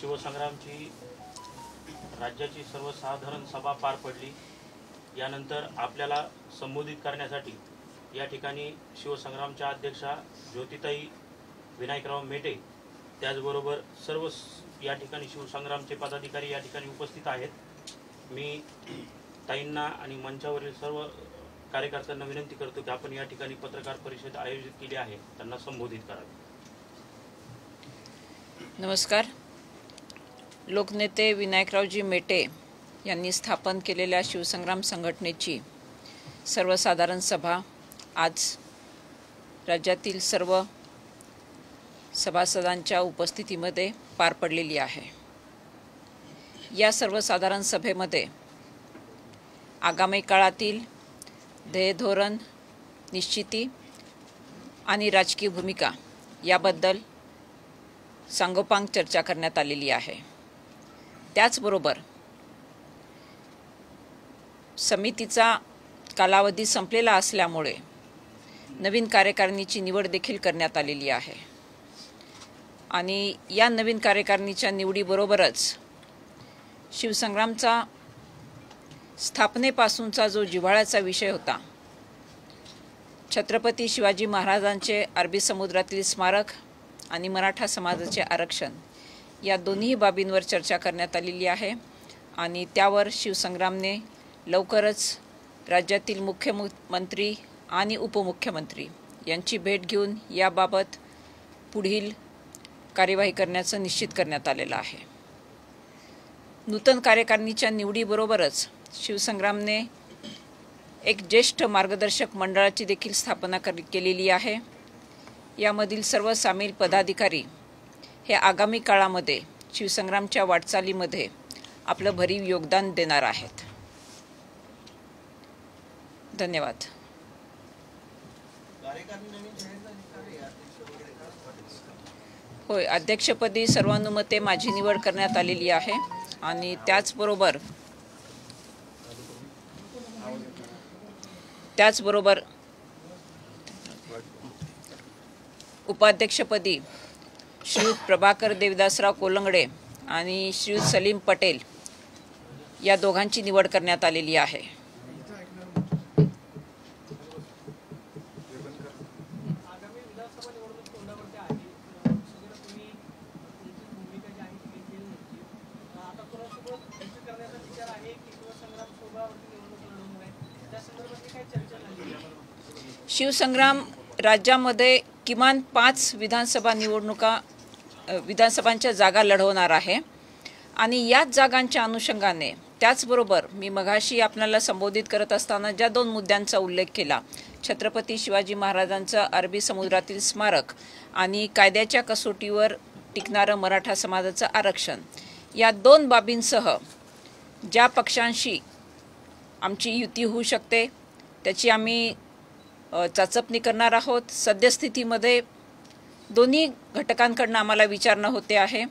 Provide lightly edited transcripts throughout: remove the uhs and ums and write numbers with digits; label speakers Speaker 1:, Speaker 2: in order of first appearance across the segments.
Speaker 1: शिवसंग्रामची राज्याची सर्वसाधारण सभा पार पडली। यानंतर आपल्याला संबोधित करण्यासाठी या ठिकाणी शिवसंग्रामच्या अध्यक्षा ज्योतिताई विनायकराव मेटे त्याचबरोबर सर्व या ठिकाणी शिवसंग्रामचे पदाधिकारी या ठिकाणी उपस्थित आहेत। मी ताईंना आणि मंचावरील सर्व कार्यकर्त्यांना विनंती करतो की आपण या ठिकाणी पत्रकार परिषद आयोजित केली आहे त्यांना संबोधित करावे।
Speaker 2: नमस्कार। लोकनेते विनायकरावजी मेटे यांनी स्थापन केलेल्या शिवसंग्राम संघटनेची सर्वसाधारण सभा आज राज्यातील सर्व सभासदांच्या उपस्थितीमध्ये पार पडलेली आहे। या सर्वसाधारण सभेमध्ये आगामी काळातील ध्येय धोरण निश्चिती आणि राजकीय भूमिका याबद्दल सांगोपांग चर्चा करण्यात आलेली आहे। त्याचबरोबर समितीचा कालावधी संपलेला असल्यामुळे नवीन कार्यकारिणीची निवड देखील करण्यात आलेली आहे आणि या नवीन कार्यकारिणीच्या निवडीबरोबरच शिवसंग्रामचा स्थापनेपासूनचा जो जिव्हाळ्याचा विषय होता, छत्रपती शिवाजी महाराजांचे अरबी समुद्रातील स्मारक आणि मराठा समाजाचे आरक्षण या दोन्ही बाबींवर चर्चा करण्यात आलेली आहे आणि त्यावर शिवसंग्रामने लवकरच राज्यातील मुख्यमंत्री आणि उपमुख्यमंत्री यांची भेट घेऊन याबाबत पुढील कार्यवाही करण्याचं निश्चित करण्यात आलेलं आहे। नूतन कार्यकारिणीच्या निवडीबरोबरच शिवसंग्रामने एक ज्येष्ठ मार्गदर्शक मंडळाची देखील स्थापना केलेली आहे। यामधील सर्व सामील पदाधिकारी हे आगामी काळामध्ये शिवसंग्रामच्या वाटचालीमध्ये आपलं भरीव योगदान देणार आहेत। धन्यवाद। होय, अध्यक्षपदी सर्वानुमते माझी निवड करण्यात आलेली आहे आणि त्याचबरोबर उपाध्यक्षपदी श्रीयुत प्रभाकर देवदासराव कोलंगडे आणि श्रीयुत सलीम पटेल या दोघांची निवड करण्यात आलेली आहे। शिवसंग्राम राज्यामध्ये किमान 5 विधानसभांच्या जागा लढवणार आहे आणि याच जागांच्या अनुषंगाने त्याचबरोबर मी मगाशी आपल्याला संबोधित करत असताना ज्या 2 मुद्द्यांचा उल्लेख केला, छत्रपती शिवाजी महाराजांचं अरबी समुद्रातील स्मारक आणि कायद्याच्या कसोटीवर टिकणारं मराठा समाजाचं आरक्षण, या 2 बाबींसह ज्या पक्षांशी आमची युती होऊ शकते त्याची आम्ही चाचपणी करणार आहोत। सद्यस्थितीमध्ये दोन्ही घटकांकडून आम्हाला विचारणा होते आहे।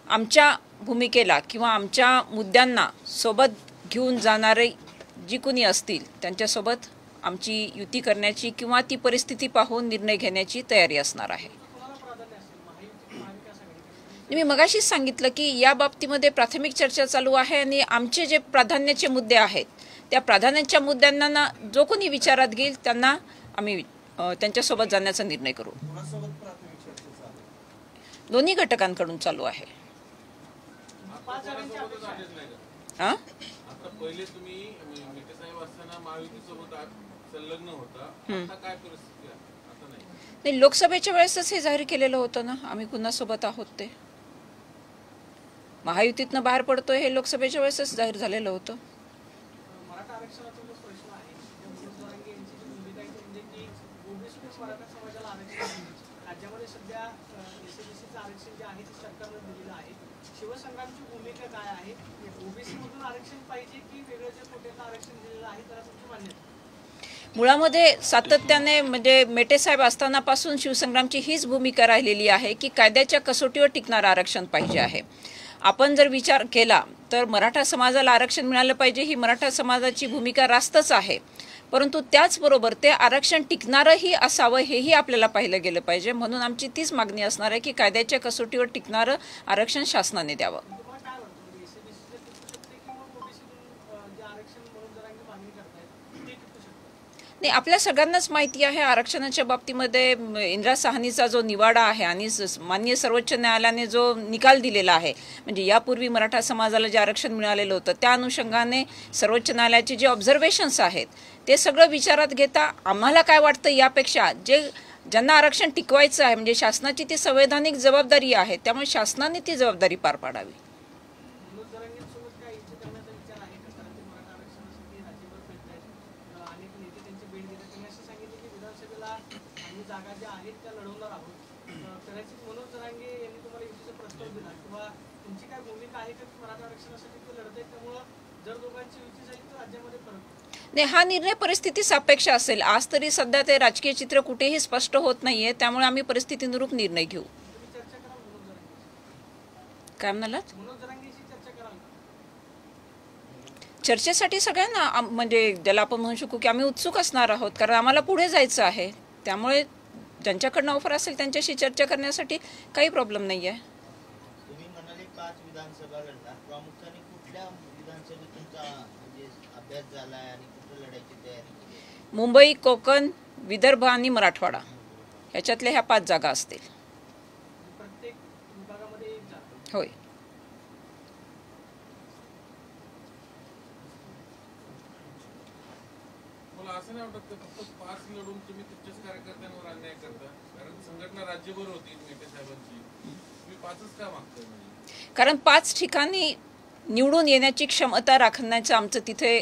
Speaker 2: आमच्या भूमिकेला किंवा आमच्या मुद्द्यांना सोबत घेऊन जाणारे जी कोणी असतील त्यांच्यासोबत आमची युती करण्याची किंवा ती परिस्थिती पाहून निर्णय घेण्याची तयारी असणार आहे। मी मगाशीच सांगितलं की या बाबतीमध्ये प्राथमिक चर्चा चालू आहे आणि आमचे जे प्राधान्याचे मुद्दे आहेत त्या प्राधान्याच्या मुद्द्यांना जो कोणी विचारात घेईल त्यांना आम्ही त्यांच्यासोबत जाण्याचा निर्णय करू। दोन्ही घटकांकडून चालू आहे। नाही, लोकसभेच्या वेळेसच हे जाहीर केलेलं होतं ना आम्ही कुणासोबत आहोत ते। महायुतीतनं बाहेर पडतोय हे लोकसभेच्या वेळेसच जाहीर झालेलं होतं।
Speaker 3: शिवसंग्रामची भूमिका काय आहे? ओबीसी मधून आरक्षण पाहिजे की वेगळं जे कोट्याचं आरक्षण दिलेलं आहे त्याला तुमची मान्यता?
Speaker 2: मुळामध्ये सातत्याने म्हणजे मेटे साहेब असतानापासून शिवसंग्रामची हीच भूमिका राहिलेली आहे की कायद्याच्या कसोटीवर टिकणारं आरक्षण पाहिजे आहे। आपण जर विचार केला तर मराठा समाजाला आरक्षण मिळालं पाहिजे ही मराठा समाजाची भूमिका रास्तच आहे। परंतु त्याचबरोबर ते आरक्षण टिकणारंही असावं हेही आपल्याला पाहिलं गेलं पाहिजे. म्हणून आमची तीच मागणी असणार आहे की कायद्याच्या कसोटीवर टिकणारं आरक्षण शासनाने द्यावं.
Speaker 3: तुम्हाला काय वाटतं एसएबीसीचं टिकू शकते की मग ओबीसीतून जे आरक्षण म्हणून जरांगे मागणी करतायत ते टिकू शकतं?
Speaker 2: नाही, आपल्या सगळ्यांनाच माहिती आहे आरक्षणाच्या बाबतीमध्ये इंदिरा साहनीचा जो निवाडा आहे आणि माननीय सर्वोच्च न्यायालयाने जो निकाल दिलेला आहे, म्हणजे यापूर्वी मराठा समाजाला जे आरक्षण मिळालेलं होतं त्या अनुषंगाने सर्वोच्च न्यायालयाचे जे ऑब्झर्वेशन्स आहेत ते सगळं विचारात घेता आम्हाला काय वाटतं यापेक्षा ज्यांना आरक्षण टिकवायचं आहे म्हणजे शासनाची ती संवैधानिक जबाबदारी आहे, त्यामुळे शासनाने ती जबाबदारी पार पाडावी.
Speaker 3: मनोज जरांगेंसोबत काय इच्छा करण्याचा विचार आहे का? कारण ते मराठा आरक्षणासाठी राज्यभर फिरतायत, अनेक नेते त्यांची भेट घेतात. त्यांनी असं सांगितलं की विधानसभेला आम्ही जागा ज्या आहेत त्या लढवणार आहोत. कदाचित मनोज जरांगे यांनी तुम्हाला युतीचा प्रस्ताव दिला किंवा तुमची काय भूमिका आहे का मराठा आरक्षणासाठी ते लढत आहेत, त्यामुळं जर दोघांची युती झाली तर राज्यामध्ये फरक पडेल?
Speaker 2: नाही, हा निर्णय परिस्थिती सापेक्ष असेल. आज तरी सध्या ते राजकीय चित्र कुठेही स्पष्ट होत नाहीये, त्यामुळे आम्ही परिस्थितीनुरूप निर्णय घेऊ.
Speaker 3: तुम्ही चर्चा कराल मनोज जरांगेशी?
Speaker 2: काय म्हणालात?
Speaker 3: मनोज जरांगेशी चर्चा कराल का?
Speaker 2: चर्चेसाठी सगळ्यांना म्हणजे ज्याला आपण म्हणू शकू की आम्ही उत्सुक असणार आहोत, कारण आम्हाला पुढे जायचं आहे. त्यामुळे ज्यांच्याकडनं ऑफर असेल त्यांच्याशी चर्चा करण्यासाठी काही प्रॉब्लेम नाही आहे.
Speaker 4: तुम्ही म्हणाले 5 विधानसभा लढणार, प्रामुख्याने कुठल्या विधानसभेत तुमचा म्हणजे अभ्यास झाला आहे आणि कुठे लढायची तयारी केली आहे?
Speaker 2: मुंबई, कोकण, विदर्भ आणि मराठवाडा ह्याच्यातल्या ह्या 5 जागा असतील.
Speaker 3: प्रत्येक विभागामध्ये एक जागा.
Speaker 2: होय.
Speaker 5: मला असं नाही वाटत की फक्त 5 लढून तुम्ही तुमच्याच कार्यकर्त्यांवर अन्याय करता, कारण संघटना राज्यभर होती मेटे साहेबांची, तुम्ही 5च का मागताय? म्हणजे
Speaker 2: कारण 5 ठिकाणी निवडून येण्याची क्षमता राखण्याचं आमचं तिथे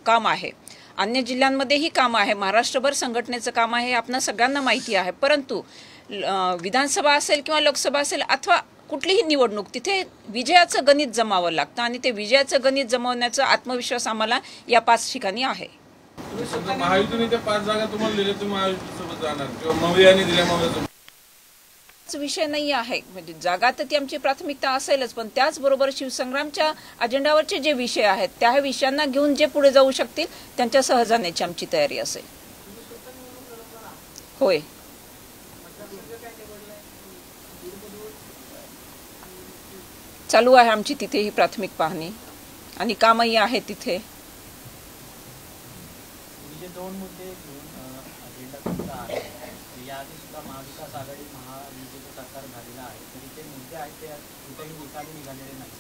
Speaker 2: काम आहे. अन्य जिल्ह्यांमध्येही काम आहे, महाराष्ट्रभर संघटनेचं काम आहे, आपणा सगळ्यांना माहिती आहे. परंतु विधानसभा असेल किंवा लोकसभा असेल अथवा कुठलीही निवडणूक, तिथे विजयाचं गणित जमावं लागतं आणि ते विजयाचं गणित जमवण्याचा आत्मविश्वास आम्हाला या 5 ठिकाणी आहे.
Speaker 5: तुम्ही समजा महायुतीने त्या 5 जागा तुम्हाला दिल्या, तुम्ही महायुतीसोबत जाणार किंवा मवियाने दिल्या मग
Speaker 2: विषय नाही आहे. म्हणजे जागा तर ती आमची प्राथमिकता असेलच, पण त्याचबरोबर शिवसंग्रामच्या अजेंडावरचे जे विषय आहेत त्या विषयांना घेऊन जे पुढे जाऊ शकतील त्यांच्यासह जाण्याची आमची तयारी असेल. होय. चालू आहे आमची तिथेही प्राथमिक पाहणी आणि कामही आहे तिथे.
Speaker 6: जे 2 मुद्दे घेऊन अजेंडा तुमचा आहे, याआधी सुद्धा महाविकास आघाडी महायुतीचं सरकार झालेलं आहे, तरी ते मुद्दे आहेत ते कुठेही निकाली निघालेले नाही.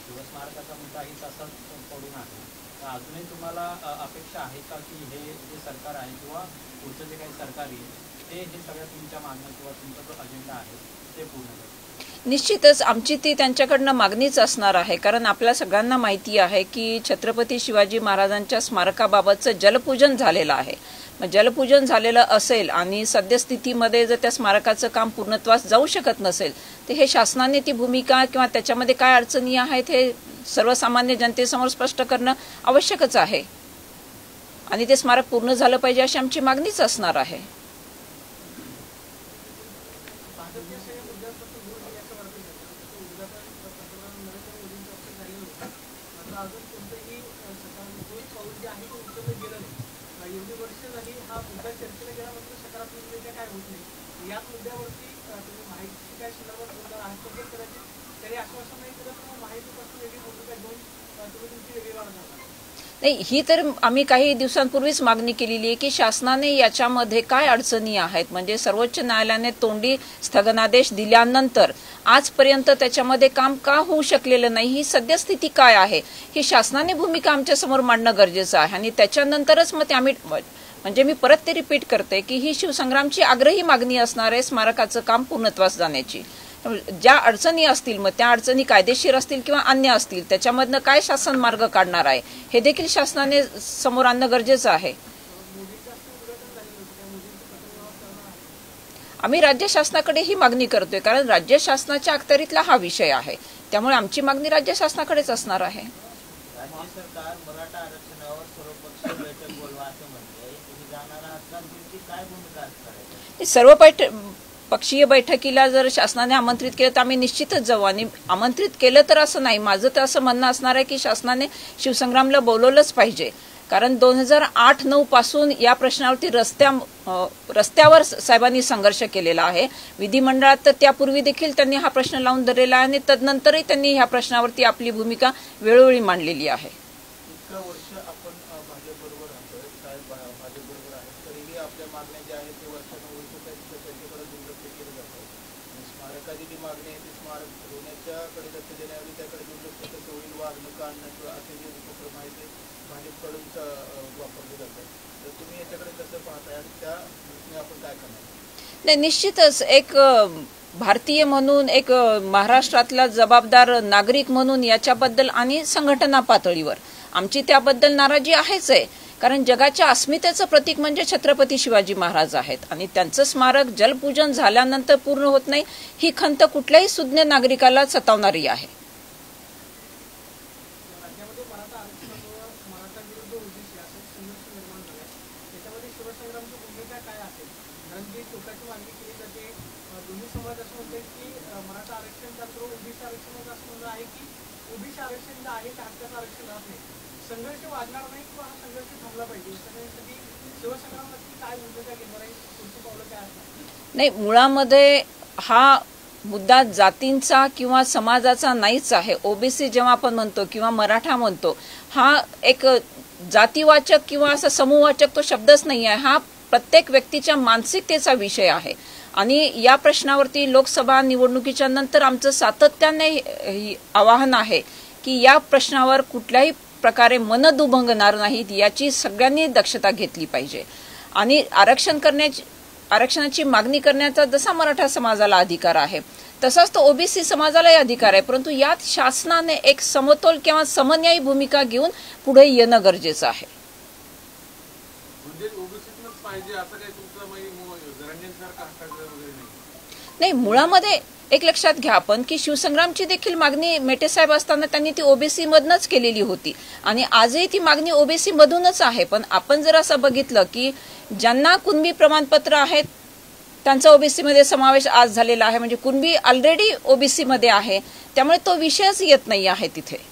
Speaker 6: शिवस्मारकाचा मुद्दाही तसाच पडून आहे. तर अजूनही तुम्हाला अपेक्षा आहे का की हे जे सरकार आहे किंवा पुढचं जे काही सरकार येईल ते हे सगळ्या तुमच्या मागण्या किंवा तुमचा जो अजेंडा आहे ते पूर्ण करेल?
Speaker 2: निश्चितच आमची ती त्यांच्याकडनं मागणीच असणार आहे. कारण आपल्या सगळ्यांना माहिती आहे की छत्रपती शिवाजी महाराजांच्या स्मारकाबाबतचं जलपूजन झालेलं आहे. मग जलपूजन झालेलं असेल आणि सद्यस्थितीमध्ये जर त्या स्मारकाचं काम पूर्णत्वास जाऊ शकत नसेल तर हे शासनाने ती भूमिका किंवा त्याच्यामध्ये काय अडचणी आहेत हे सर्वसामान्य जनतेसमोर स्पष्ट करणं आवश्यकच आहे आणि ते स्मारक पूर्ण झालं पाहिजे अशी आमची मागणीच असणार आहे.
Speaker 3: अजून कोणतंही सकारात्मक पाऊल जे आहे ते उचललं गेलं नाही. एवढी वर्ष झाली हा मुद्दा चर्चेला गेला, मात्र सकारात्मकरित्या काय होत नाही. याच मुद्द्यावरती तुम्ही माहितीची काय संदर्भात बोलणार आहात तर कदाचित तरी आश्वासन नाही दिलं तर मग माहितीपासून वेगळी भूमिका घेऊन तुम्ही तुमची वेगळी वाढणार.
Speaker 2: नाही, ही तर आम्ही काही दिवसांपूर्वीच मागणी केलेली आहे की शासनाने याच्यामध्ये काय अडचणी आहेत. म्हणजे सर्वोच्च न्यायालयाने तोंडी स्थगनादेश दिल्यानंतर आजपर्यंत त्याच्यामध्ये काम का होऊ शकलेलं नाही, ही सद्यस्थिती काय आहे ही शासनाने भूमिका आमच्यासमोर मांडणं गरजेचं आहे. आणि त्याच्यानंतरच मग ते आम्ही म्हणजे मी परत ते रिपीट करते की ही शिवसंग्रामची आग्रही मागणी असणार आहे स्मारकाचं काम पूर्णत्वास जाण्याची. ज्या अडचणी असतील मग त्या अडचणी कायदेशीर असतील किंवा अन्य असतील त्याच्यामधनं काय शासन मार्ग काढणार आहे हे देखील शासनाने समोर आणणं गरजेचं आहे. आम्ही राज्य शासनाकडे ही मागणी करतोय कारण राज्य शासनाच्या अखत्यारीतला हा विषय आहे, त्यामुळे आमची मागणी राज्य शासनाकडेच असणार आहे.
Speaker 4: राज्य सरकार मराठा आरक्षणावर सर्वपक्षीय बैठक बोलवा असं म्हणते, तुम्ही जाणार आहात का? तुमची काय भूमिका असणार आहे?
Speaker 2: सर्व पक्षीय बैठकीला जर शासनाने आमंत्रित केलं तर आम्ही निश्चितच जाऊ. आणि आमंत्रित केलं तर असं नाही, माझं तर असं म्हणणं असणार आहे की शासनाने शिवसंग्रामला बोलवलंच पाहिजे. कारण 2008-9 पासून या प्रश्नावरती रस्त्यावर साहेबांनी संघर्ष केलेला आहे. विधिमंडळात तर त्यापूर्वी देखील त्यांनी हा प्रश्न लावून धरलेला आहे आणि तदनंतरही त्यांनी ह्या प्रश्नावरती आपली भूमिका वेळोवेळी मांडलेली आहे.
Speaker 7: इतकं वर्ष आपण भाजपबरोबर राहतोय, साहेब भाजपबरोबर आहेत, तरीही आपल्या मागण्या ज्या आहेत ते वर्षानुवर्ष त्याच्याकडे दुर्लक्ष केलं जातं. स्मारकाची जी मागणी आहे ती स्मारक होण्याच्याकडे लक्ष देण्याऐवजी त्याकडे दुर्लक्ष कसं होईल, वागणूक आणणं किंवा असे जे उपक्रम आहेत ते भाजपकडूनच वापरले जातात. तर तुम्ही याच्याकडे कसं पाहताय आणि त्या दृष्टीने आपण काय करणार?
Speaker 2: नाही, निश्चितच एक भारतीय म्हणून, एक महाराष्ट्रातला जबाबदार नागरिक म्हणून याच्याबद्दल आणि संघटना पातळीवर आमची त्याबद्दल नाराजी आहेच आहे. कारण जगाच्या अस्मितेचं प्रतीक म्हणजे छत्रपती शिवाजी महाराज आहेत आणि त्यांचं स्मारक जलपूजन झाल्यानंतर पूर्ण होत नाही, ही खंत कुठल्याही सुज्ञ नागरिकाला सतावणारी आहे.
Speaker 3: राज्यामध्ये मराठा आरक्षणामुळे मराठा विरुद्ध ओबीसी असं संघर्ष निर्माण झालाय. त्याच्यामध्ये शिवसंग्रामची भूमिका काय असेल? कारण जी टोकाची मागणी केली जाते, दोन्ही समाज असं म्हणतात की मराठा आरक्षण त्याबरोबर ओबीसी आरक्षणाचं असं म्हणणं आहे की ओबीसी आरक्षण जे आहे ते हक्काचं आरक्षण राहत नाही. संघर्ष वाढणार नाही किंवा हा संघर्ष थांबला पाहिजे. सगळ्यांसाठी शिवसंग्राम नक्की काय भूमिका घेणार आहे, पुढची पावलं काय असणार?
Speaker 2: नाही, मुळामध्ये हा मुद्दा जातींचा किंवा समाजाचा नाहीच आहे. ओबीसी जेव्हा आपण म्हणतो किंवा मराठा म्हणतो, हा एक जातीवाचक किंवा असा समूहवाचक तो शब्दच नाही आहे. हा प्रत्येक व्यक्तीच्या मानसिकतेचा विषय आहे आणि या प्रश्नावरती लोकसभा निवडणुकीच्या नंतर आमचं सातत्याने आवाहन आहे की या प्रश्नावर कुठल्याही प्रकारे मन दुभंगणार नाहीत, याची सगळ्यांनी दक्षता घेतली पाहिजे. आणि आरक्षणाची मागणी करण्याचा जसा मराठा समाजाला अधिकार आहे तसाच तो ओबीसी समाजालाही अधिकार आहे, परंतु यात शासनाने एक समतोल किंवा समन्यायी भूमिका घेऊन पुढे येणं गरजेचं आहे.
Speaker 5: म्हणजे ओबीसीतूनच पाहिजे असं काही तुमचं जरांगेंसारखं हक्काचं वगैरे नाही?
Speaker 2: नाही, मुळामध्ये एक लक्षात घ्या आपण की शिवसंग्रामची देखील मागणी मेटे साहेब असताना त्यांनी ती ओबीसी मधूनच केलेली होती आणि आजही ती मागणी ओबीसी मधूनच आहे. पण आपण जर असं बघितलं की ज्यांना कुणबी प्रमाणपत्र आहेत त्यांचा ओबीसी मध्ये समावेश आज झालेला आहे, म्हणजे कुणबी ऑलरेडी ओबीसी मध्ये आहे, त्यामुळे तो विषयच येत नाही आहे तिथे.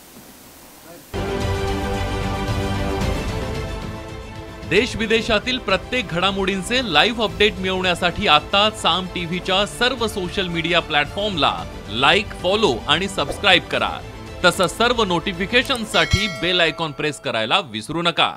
Speaker 8: देश विदेशातील प्रत्येक घडामोडींचे लाईव्ह अपडेट मिळवण्यासाठी आता साम टीव्हीच्या सर्व सोशल मीडिया प्लॅटफॉर्मला लाईक, फॉलो आणि सबस्क्राईब करा. तसंच सर्व नोटिफिकेशनसाठी बेल आयकॉन प्रेस करायला विसरू नका.